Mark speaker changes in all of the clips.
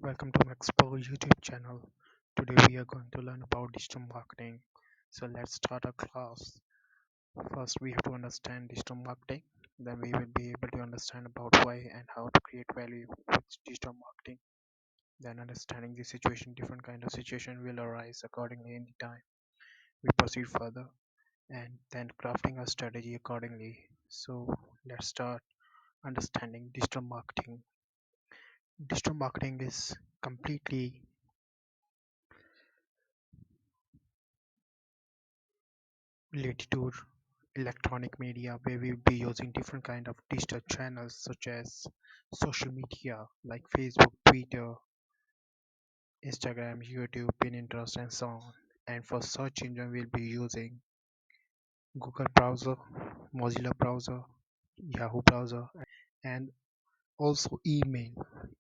Speaker 1: Welcome to Expo YouTube channel. Today we are going to learn about digital marketing. So let's start our class. First we have to understand digital marketing. Then we will be able to understand about why and how to create value with digital marketing. Then understanding the situation, different kind of situation will arise accordingly in the time. We proceed further and then crafting a strategy accordingly. So let's start understanding digital marketing. Digital marketing is completely related to electronic media where we'll be using different kind of digital channels such as social media like Facebook, Twitter, Instagram, YouTube, Pinterest and so on. And for search engine we'll be using Google browser, Mozilla browser, Yahoo browser, and also email.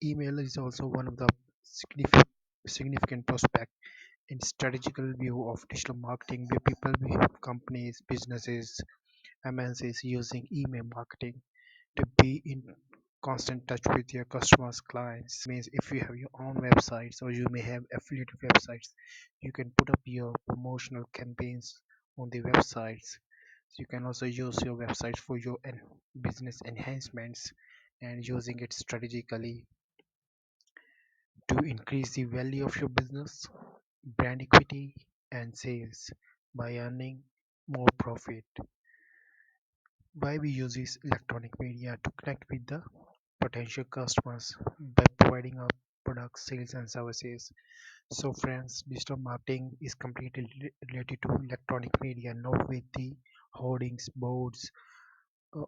Speaker 1: Email is also one of the significant prospect in strategical view of digital marketing where people, companies, businesses, MNCs using email marketing to be in constant touch with your customers, clients. Means if you have your own websites or you may have affiliate websites, you can put up your promotional campaigns on the websites. So you can also use your website for your business enhancements and using it strategically to increase the value of your business, brand equity, and sales by earning more profit. Why we use this electronic media to connect with the potential customers by providing our products, sales, and services. So, friends, digital marketing is completely related to electronic media, not with the hoardings, boards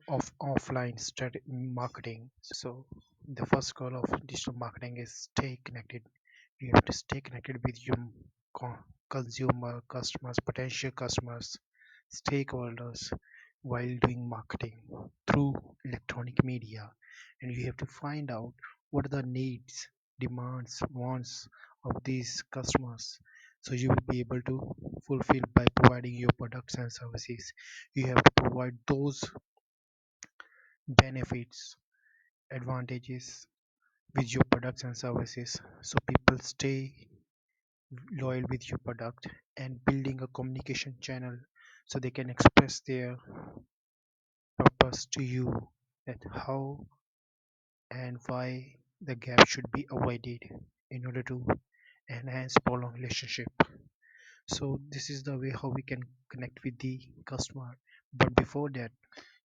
Speaker 1: of offline marketing. So, the first goal of digital marketing is stay connected. You have to stay connected with your co- consumer, customers, potential customers, stakeholders while doing marketing through electronic media, and you have to find out what are the needs, demands, wants of these customers, so you will be able to fulfill by providing your products and services. You have to provide those benefits, advantages with your products and services so people stay loyal with your product, and building a communication channel so they can express their purpose to you, that how and why the gap should be avoided in order to enhance prolonged relationship. So this is the way how we can connect with the customer. But before that,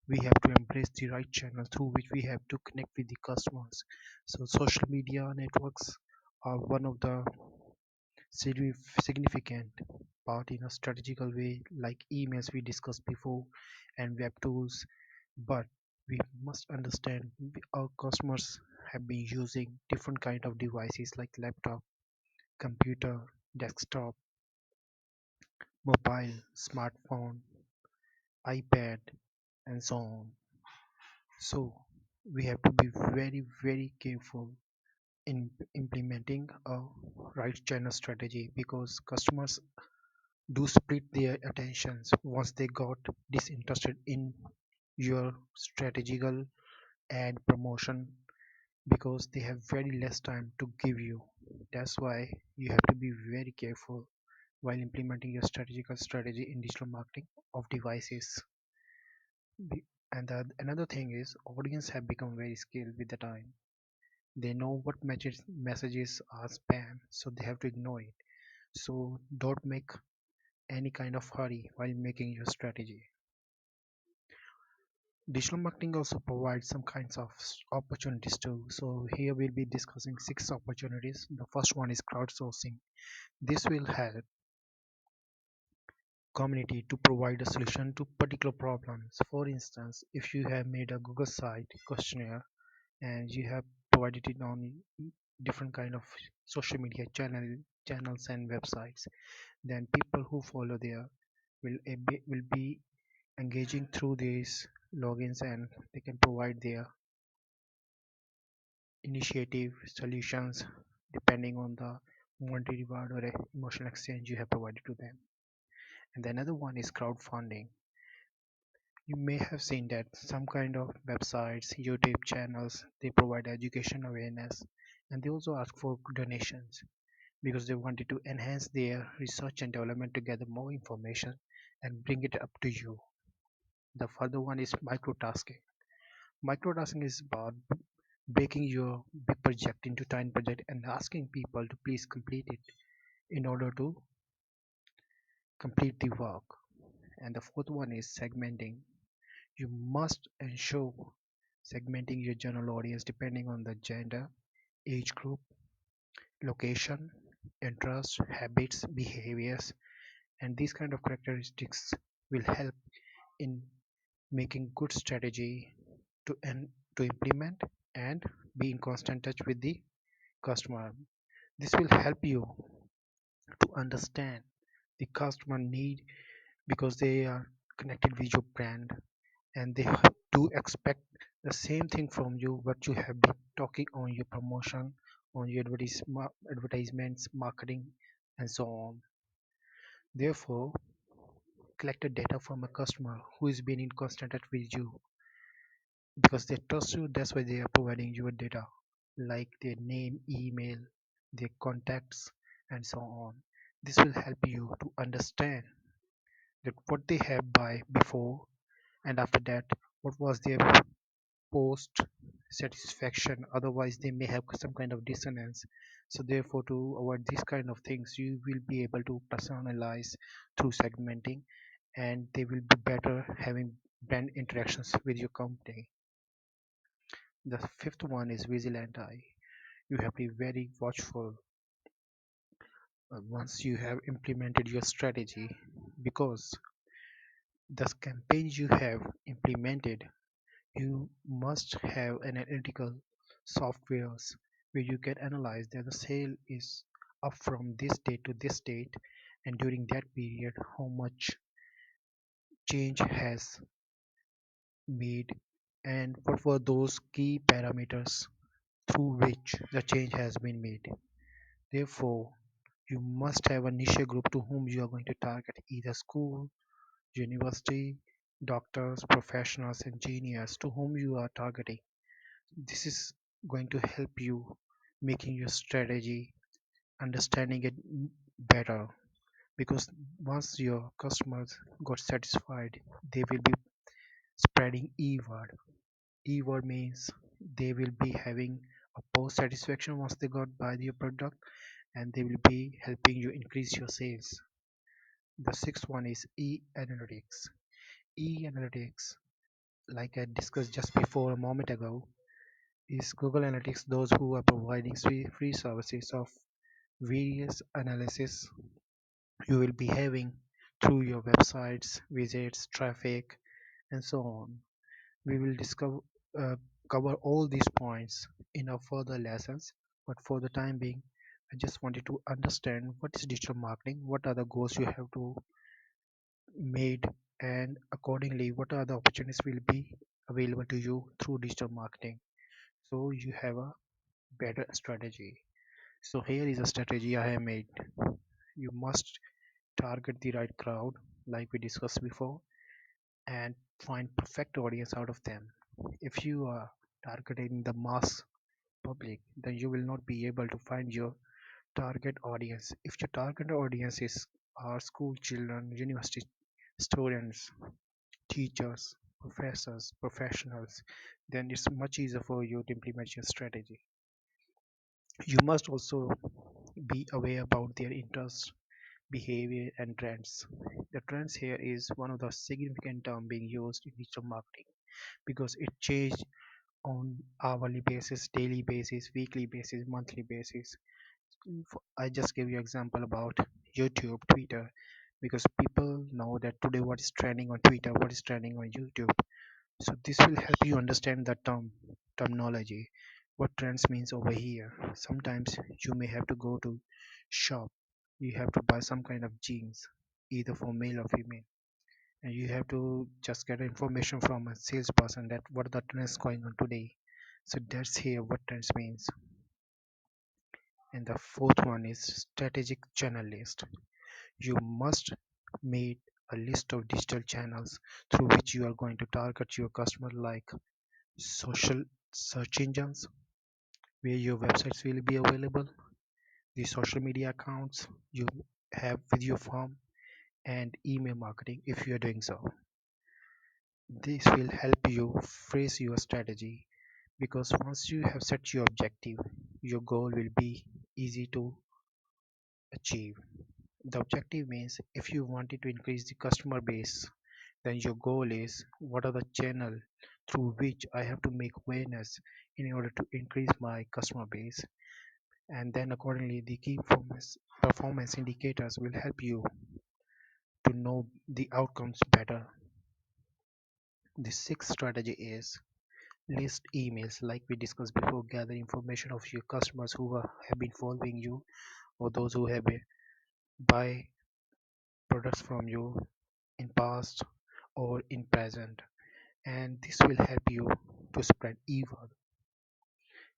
Speaker 1: we have to embrace the right channel through which we have to connect with the customers. So social media networks are one of the significant part in a strategical way, like emails we discussed before and web tools. But we must understand our customers have been using different kind of devices like laptop, computer, desktop, mobile, smartphone, iPad, and so on. So we have to be very careful in implementing a right channel strategy, because customers do split their attentions once they got disinterested in your strategical and promotion, because they have very less time to give you. That's why you have to be very careful while implementing your strategical strategy in digital marketing of devices. And another thing is audience have become very skilled with the time. They know what messages are spam, so they have to ignore it. So don't make any kind of hurry while making your strategy. Digital marketing also provides some kinds of opportunities too. So here we'll be discussing 6 opportunities. The first one is crowdsourcing. This will help community to provide a solution to particular problems. For instance, if you have made a Google site questionnaire and you have provided it on different kind of social media channels and websites, then people who follow there will be engaging through these logins, and they can provide their initiative solutions depending on the monetary reward or emotional exchange you have provided to them. And the another one is crowdfunding. You may have seen that some kind of websites, YouTube channels, they provide education awareness, and they also ask for donations because they wanted to enhance their research and development to gather more information and bring it up to you. The further one is microtasking. Microtasking is about breaking your big project into tiny project and asking people to please complete it in order to complete the work. And the fourth one is segmenting. You must ensure segmenting your general audience depending on the gender, age group, location, interests, habits, behaviors, and these kind of characteristics will help in making good strategy to implement and be in constant touch with the customer. This will help you to understand the customer need because they are connected with your brand and they do expect the same thing from you what you have been talking on your promotion, on your advertisements, marketing, and so on. Therefore, collect the data from a customer who is been in constant touch with you because they trust you. That's why they are providing your data like their name, email, their contacts, and so on. This will help you to understand that what they have by before and after that what was their post satisfaction, otherwise they may have some kind of dissonance. So therefore, to avoid these kind of things, you will be able to personalize through segmenting, and they will be better having brand interactions with your company. The fifth one is vigilant eye. You have to be very watchful once you have implemented your strategy, because the campaigns you have implemented, you must have an analytical softwares where you can analyze that the sale is up from this date to this date, and during that period how much change has made and what were those key parameters through which the change has been made. Therefore, you must have a niche group to whom you are going to target, either school, university, doctors, professionals, engineers to whom you are targeting. This is going to help you making your strategy, understanding it better, because once your customers got satisfied, they will be spreading e-word. E-word means they will be having a post satisfaction once they got buy your product, and they will be helping you increase your sales. The sixth one is e-analytics. E-analytics, like I discussed just before a moment ago, is Google Analytics, those who are providing free services of various analysis you will be having through your websites, visits, traffic, and so on. We will uh, cover all these points in our further lessons, but for the time being, I just wanted to understand what is digital marketing, what are the goals you have to made, and accordingly, what are the opportunities will be available to you through digital marketing. So you have a better strategy. So here is a strategy I have made. You must target the right crowd, like we discussed before, and find perfect audience out of them. If you are targeting the mass public, then you will not be able to find your target audience. If your target audience is are school children, university students, teachers, professors, professionals, then it's much easier for you to implement your strategy. You must also be aware about their interests, behavior, and trends. The trends here is one of the significant term being used in digital marketing because it changed on hourly basis, daily basis, weekly basis, monthly basis. I just give you example about YouTube, Twitter, because people know that today what is trending on Twitter, what is trending on YouTube. So this will help you understand the terminology, what trends means over here. Sometimes you may have to go to shop, you have to buy some kind of jeans, either for male or female, and you have to just get information from a salesperson that what are the trends going on today. So that's here what trends means. And the fourth one is strategic channel list. You must make a list of digital channels through which you are going to target your customer, like social search engines where your websites will be available, the social media accounts you have with your firm, and email marketing if you are doing so. This will help you phrase your strategy, because once you have set your objective, your goal will be easy to achieve. The objective means if you wanted to increase the customer base, then your goal is what are the channel through which I have to make awareness in order to increase my customer base. And then accordingly the key performance indicators will help you to know the outcomes better. The sixth strategy is list emails, like we discussed before. Gather information of your customers who have been following you, or those who have been buy products from you in past or in present, and this will help you to spread evil.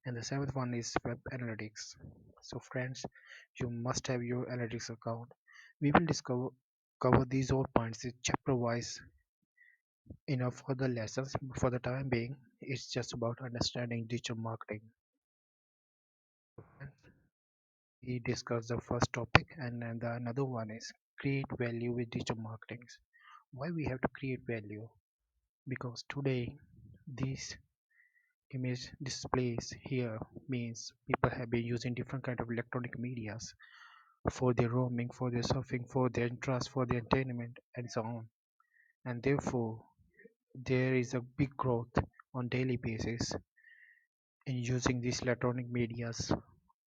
Speaker 1: And the seventh one is web analytics. So friends, you must have your analytics account. We will cover these all points chapter wise in our further lessons. For the time being, it's just about understanding digital marketing. We discussed the first topic, and then the another one is create value with digital marketing. Why we have to create value? Because today these image displays here means people have been using different kind of electronic medias for their roaming, for their surfing, for their interest, for their entertainment, and so on. And therefore, there is a big growth on daily basis in using these electronic medias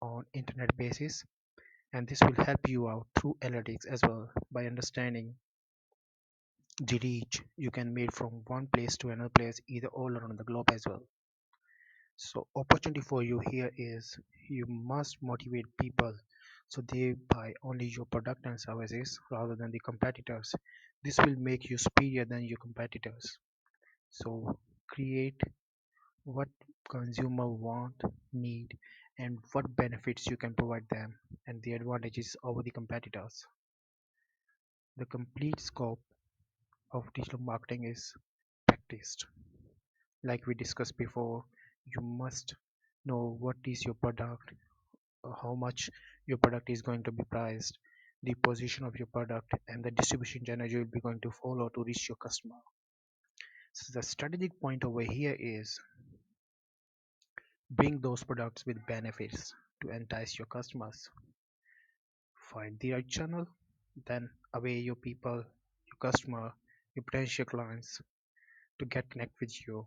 Speaker 1: on internet basis, and this will help you out through analytics as well by understanding the reach you can make from one place to another place, either all around the globe as well. So opportunity for you here is you must motivate people so they buy only your product and services rather than the competitors. This will make you superior than your competitors. So create what consumer want, need, and what benefits you can provide them, and the advantages over the competitors. The complete scope of digital marketing is practiced. Like we discussed before, you must know what is your product, how much your product is going to be priced, the position of your product, and the distribution channel you will be going to follow to reach your customer. So the strategic point over here is bring those products with benefits to entice your customers. Find the right channel, then away your people, your customer, your potential clients to get connect with you.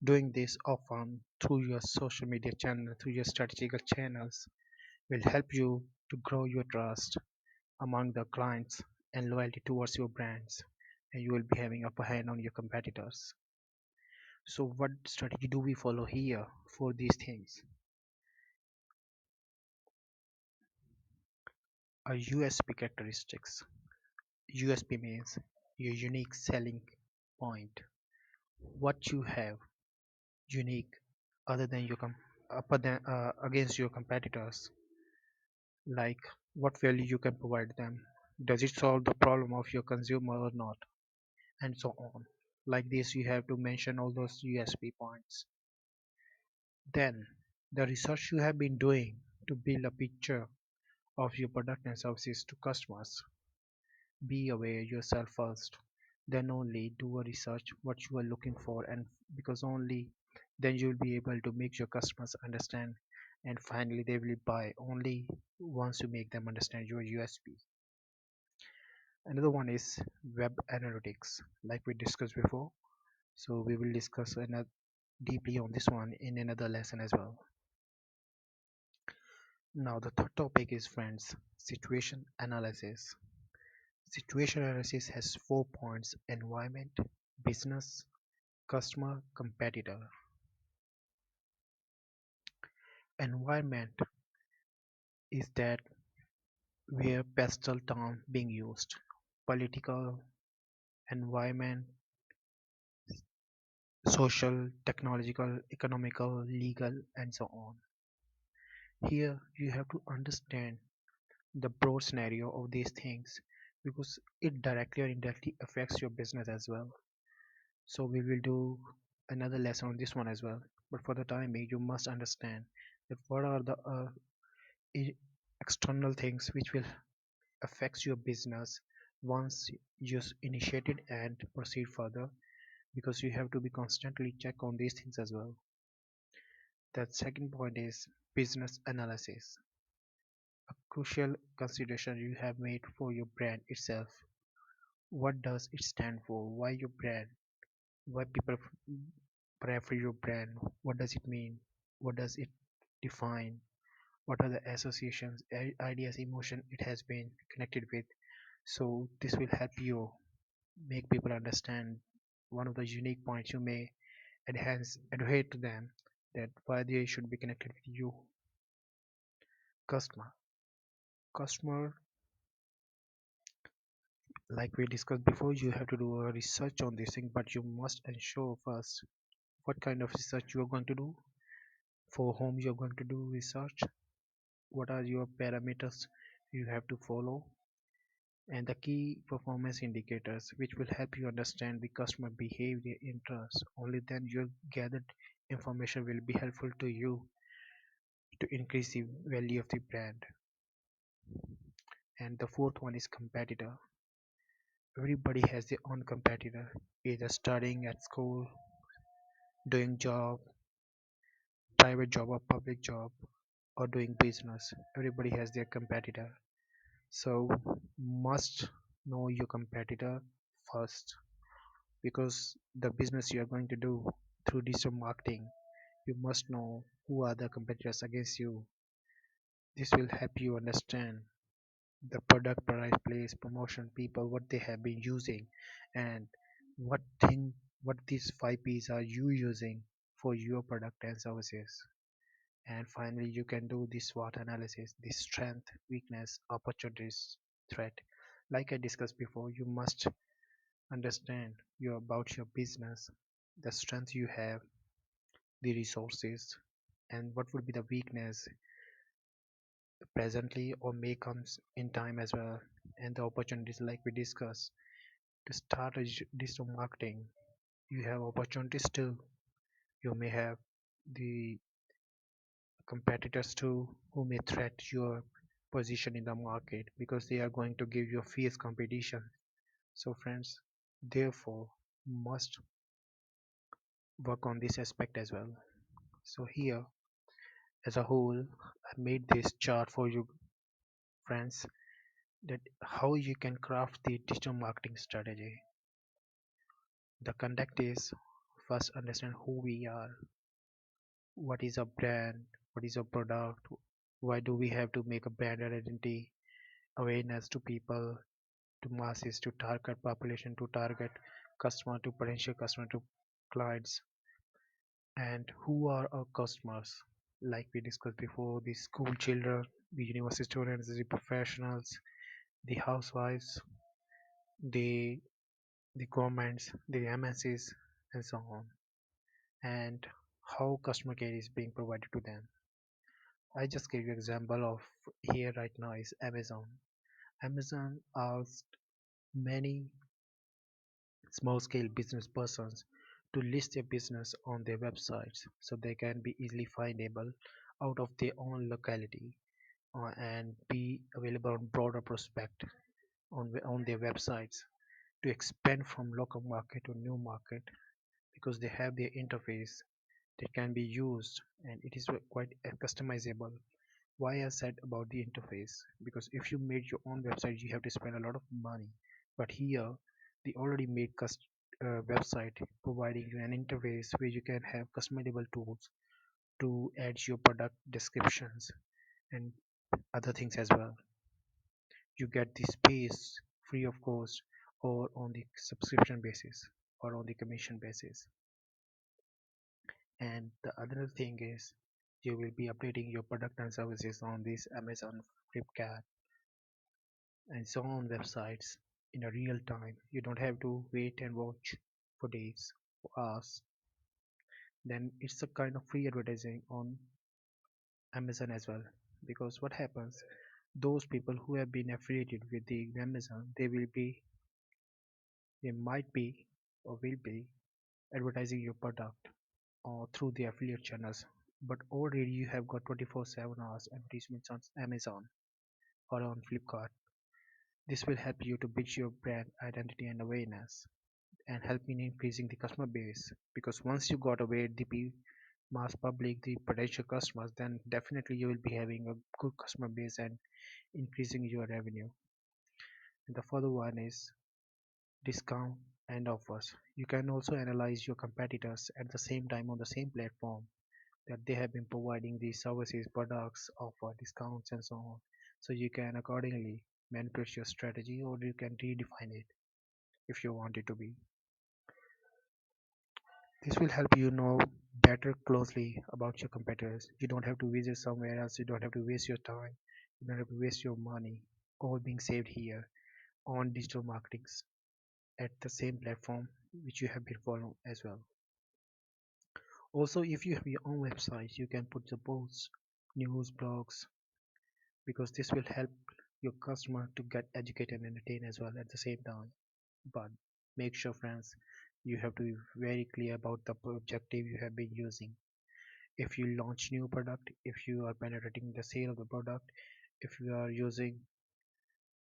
Speaker 1: Doing this often through your social media channel, through your strategic channels, will help you to grow your trust among the clients and loyalty towards your brands, and you will be having upper hand on your competitors. So what strategy do we follow here for these things? Our USP characteristics. USP means your unique selling point. What you have unique other than your upper than against your competitors, like what value you can provide them. Does it solve the problem of your consumer or not? And so on. Like this, you have to mention all those USP points. Then, the research you have been doing to build a picture of your product and services to customers. Be aware yourself first, then only do a research what you are looking for, and because only then you will be able to make your customers understand, and finally they will buy only once you make them understand your USP. Another one is web analytics, like we discussed before. So we will discuss another deeply on this one in another lesson as well. Now the third topic is friends, situation analysis. Situation analysis has 4 points: environment, business, customer, competitor. Environment is that where pastel term being used. Political, environment, social, technological, economical, legal, and so on. Here you have to understand the broad scenario of these things because it directly or indirectly affects your business as well. So we will do another lesson on this one as well. But for the time being, you must understand that what are the e- external things which will affect your business once you initiate it and proceed further, because you have to be constantly check on these things as well. The second point is business analysis, a crucial consideration you have made for your brand itself. What does it stand for? Why your brand? Why people prefer your brand? What does it mean? What does it define? What are the associations, ideas, emotion it has been connected with? So this will help you make people understand one of the unique points you may enhance adhere to them, that why they should be connected with you. Customer customer, like we discussed before, you have to do a research on this thing, but you must ensure first what kind of research you are going to do, for whom you are going to do research, what are your parameters you have to follow, and the key performance indicators which will help you understand the customer behavior interest. Only then your gathered information will be helpful to you to increase the value of the brand. And the fourth one is competitor. Everybody has their own competitor, either studying at school, doing job, private job or public job, or doing business. Everybody has their competitor. So must know your competitor first, because the business you are going to do through digital marketing, you must know who are the competitors against you. This will help you understand the product, price, place, promotion, people, what they have been using, and what thing, what these 5 P's are you using for your product and services. And finally, you can do the SWOT analysis, the strength, weakness, opportunities, threat. Like I discussed before, you must understand about your business, the strength you have, the resources, and what would be the weakness presently or may comes in time as well, and the opportunities like we discussed. To start a digital marketing, you have opportunities too. You may have the competitors too who may threat your position in the market, because they are going to give you a fierce competition. So friends, therefore, must work on this aspect as well. So here, as a whole, I made this chart for you friends, that how you can craft the digital marketing strategy. The conduct is, first understand who we are, what is a brand, what is a product, why do we have to make a brand identity, awareness to people, to masses, to target population, to target customer, to potential customer, to clients, and who are our customers. Like we discussed before, the school children, the university students, the professionals, the housewives, the the governments, the MNCs, and so on, and how customer care is being provided to them. I just gave you example of here right now is Amazon. Amazon asked many small scale business persons to list their business on their websites so they can be easily findable out of their own locality, and be available on broader prospect on their websites, to expand from local market to new market, because they have their interface that can be used, and it is quite customizable. Why I said about the interface, because if you made your own website you have to spend a lot of money, but here the already made website providing you an interface where you can have customizable tools to add your product descriptions and other things as well. You get the space free of cost, or on the subscription basis, or on the commission basis. And the other thing is, you will be updating your product and services on this Amazon, Flipkart, and so on websites in a real time. You don't have to wait and watch for days, for hours. Then it's a kind of free advertising on Amazon as well. Because what happens? Those people who have been affiliated with the Amazon, they might be or will be advertising your product or through the affiliate channels. But already you have got 24/7 hours advertisements on Amazon or on Flipkart. This will help you to build your brand identity and awareness and help in increasing the customer base, because once you got aware the mass public, the potential customers, then definitely you will be having a good customer base and increasing your revenue. And the further one is discount and offers. You can also analyze your competitors at the same time on the same platform that they have been providing these services, products, offer, discounts, and so on. So you can accordingly manipulate your strategy or you can redefine it if you want it to be. This will help you know better closely about your competitors. You don't have to visit somewhere else, you don't have to waste your time, you don't have to waste your money, all being saved here on digital marketings at the same platform which you have been following as well. Also, if you have your own website, you can put the posts, news, blogs, because this will help your customer to get educated and entertained as well at the same time. But make sure, friends, you have to be very clear about the objective you have been using. If you launch new product, if you are penetrating the sale of the product, if you are using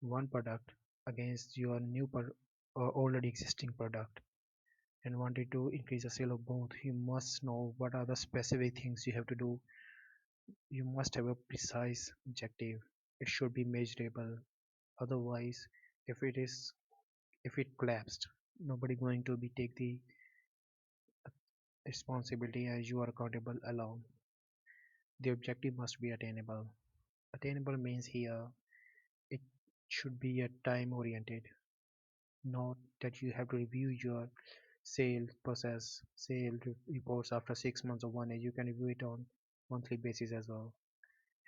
Speaker 1: one product against your or already existing product and wanted to increase the sale of both, you must know what are the specific things you have to do. You must have a precise objective. It should be measurable. Otherwise, if it is if it collapsed, nobody going to be take the responsibility as you are accountable alone. The objective must be attainable. Attainable means here it should be a time oriented, not that you have to review your sale process, reports after 6 months or 1 year. You can review it on monthly basis as well.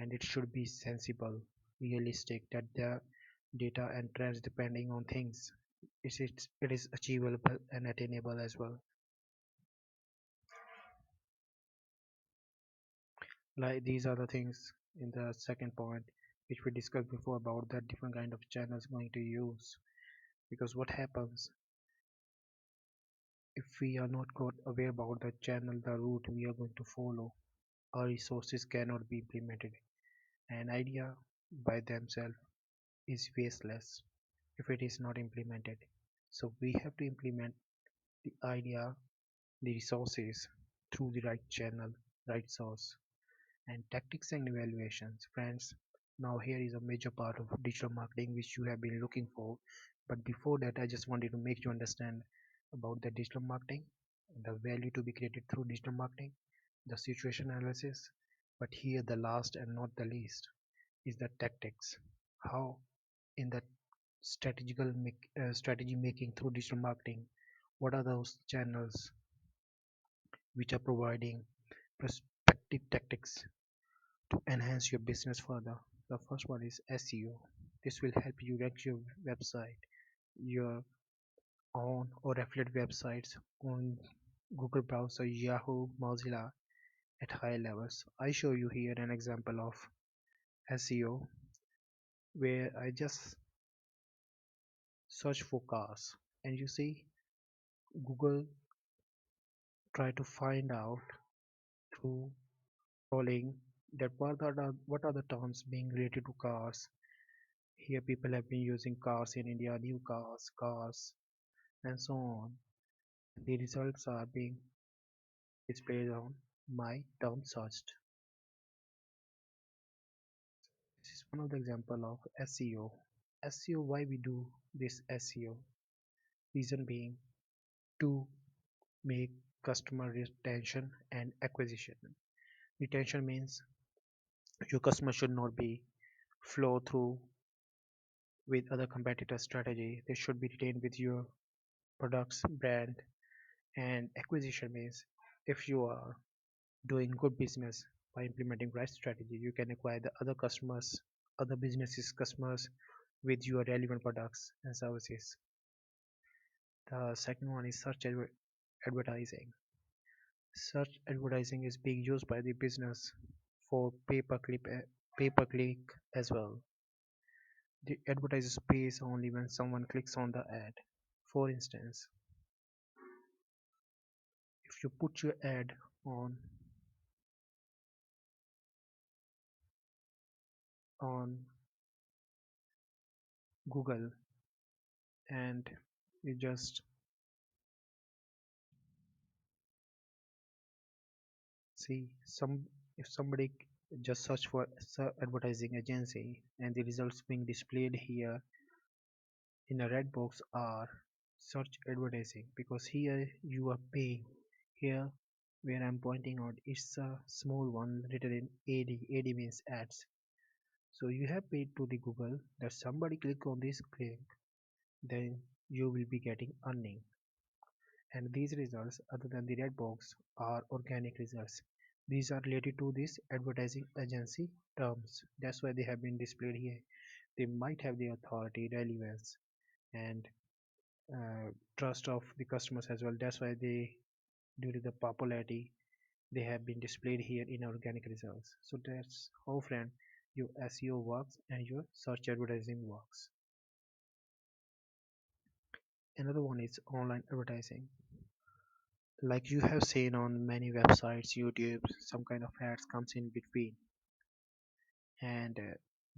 Speaker 1: And it should be sensible, realistic, that the data and trends depending on things. It is achievable and attainable as well. Like these are the things in the second point which we discussed before about the different kind of channels going to use. Because what happens if we are not got aware about the channel, the route we are going to follow, our resources cannot be implemented. An idea by themselves is wasteless if it is not implemented. So we have to implement the idea, the resources through the right channel, right source, and tactics and evaluations. Friends, now here is a major part of digital marketing which you have been looking for. But before that, I just wanted to make you understand about the digital marketing, the value to be created through digital marketing, the situation analysis. But here, the last and not the least is the tactics. How in the strategy making through digital marketing, what are those channels which are providing prospective tactics to enhance your business further. The first one is SEO. This will help you rank your website, your own or affiliate websites on Google browser, Yahoo, Mozilla at high levels. I show you here an example of SEO where I just search for cars and you see Google try to find out through calling that what are the terms being related to cars. Here people have been using cars in India, new cars, and so on. The results are being displayed on my term searched. This is one of the example of SEO. SEO, why we do this SEO? Reason being to make customer retention and acquisition. Retention means your customer should not be flow through with other competitor strategy. They should be retained with your products, brand, and acquisition means if you are doing good business by implementing right strategy, you can acquire the other customers, other businesses customers with your relevant products and services. The second one is advertising. Search advertising is being used by the business for pay per click as well. The advertiser pays only when someone clicks on the ad. For instance, if you put your ad on on Google and you just see some if somebody just search for advertising agency and the results being displayed here in a red box are search advertising, because here you are paying. Here where I'm pointing out, it's a small one written in AD means ads. So you have paid to the Google that somebody click on this link, then you will be getting earning. And these results, other than the red box, are organic results. These are related to this advertising agency terms. That's why they have been displayed here. They might have the authority, relevance, and trust of the customers as well. That's why they, due to the popularity, they have been displayed here in organic results. So that's how, friend, your SEO works and your search advertising works. Another one is online advertising. Like you have seen on many websites, YouTube, some kind of ads comes in between, and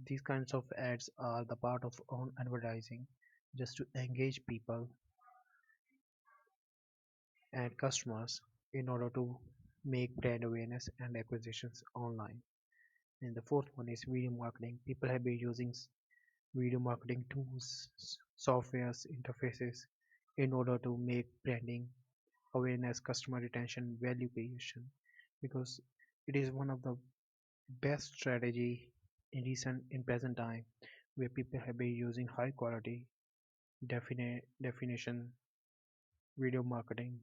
Speaker 1: these kinds of ads are the part of own advertising, just to engage people and customers in order to make brand awareness and acquisitions online. And the fourth one is video marketing. People have been using video marketing tools, softwares, interfaces in order to make branding, awareness, customer retention, value creation, because it is one of the best strategy in present time, where people have been using high quality definition video marketing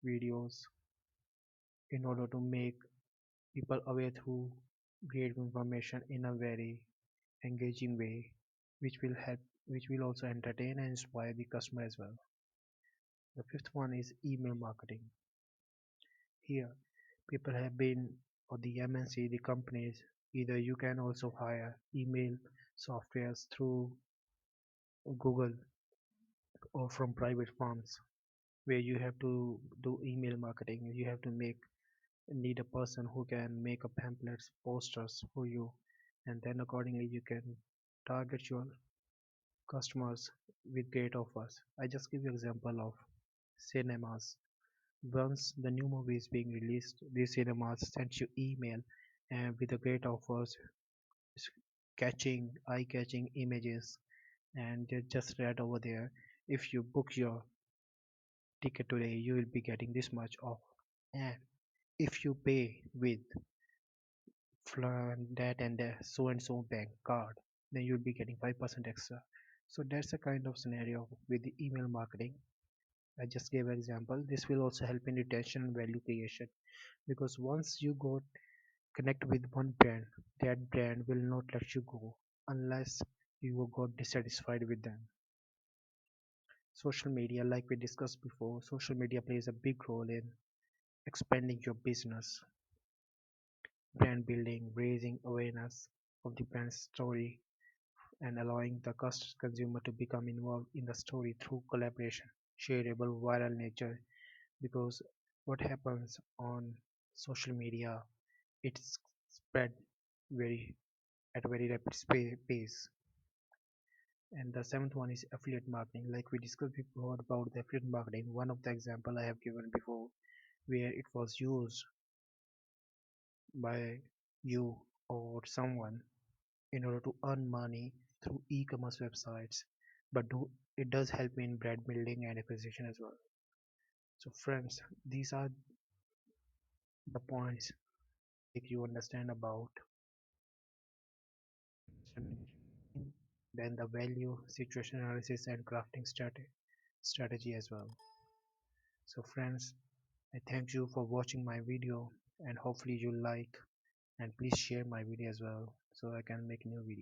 Speaker 1: videos in order to make people aware through great information in a very engaging way, which will also entertain and inspire the customer as well. The fifth one is email marketing. Here, people have been, or the MNC, the companies, either you can also hire email softwares through Google or from private firms, where you have to do email marketing. You have to need a person who can make up pamphlets, posters for you, and then accordingly you can target your customers with great offers. I just give you example of cinemas. Once the new movie is being released, these cinemas send you email and with the great offers, catching eye-catching images, and they just read over there. If you book your ticket today, you will be getting this much off. And if you pay with that and so and so bank card, then you'll be getting 5% extra. So that's a kind of scenario with the email marketing. I just gave an example. This will also help in retention and value creation, because once you go connect with one brand, that brand will not let you go unless you got dissatisfied with them. Social media, like we discussed before, social media plays a big role in expanding your business, brand building, raising awareness of the brand story, and allowing the consumer to become involved in the story through collaboration, shareable, viral nature. Because what happens on social media, it's spread very at a very rapid pace. And the seventh one is affiliate marketing. Like we discussed before about the affiliate marketing, one of the example I have given before, where it was used by you or someone in order to earn money through e-commerce websites, but it does help in brand building and acquisition as well. So friends, these are the points make you understand about then the value, situation analysis, and crafting strategy as well. So friends, I thank you for watching my video, and hopefully you like, and please share my video as well so I can make new videos.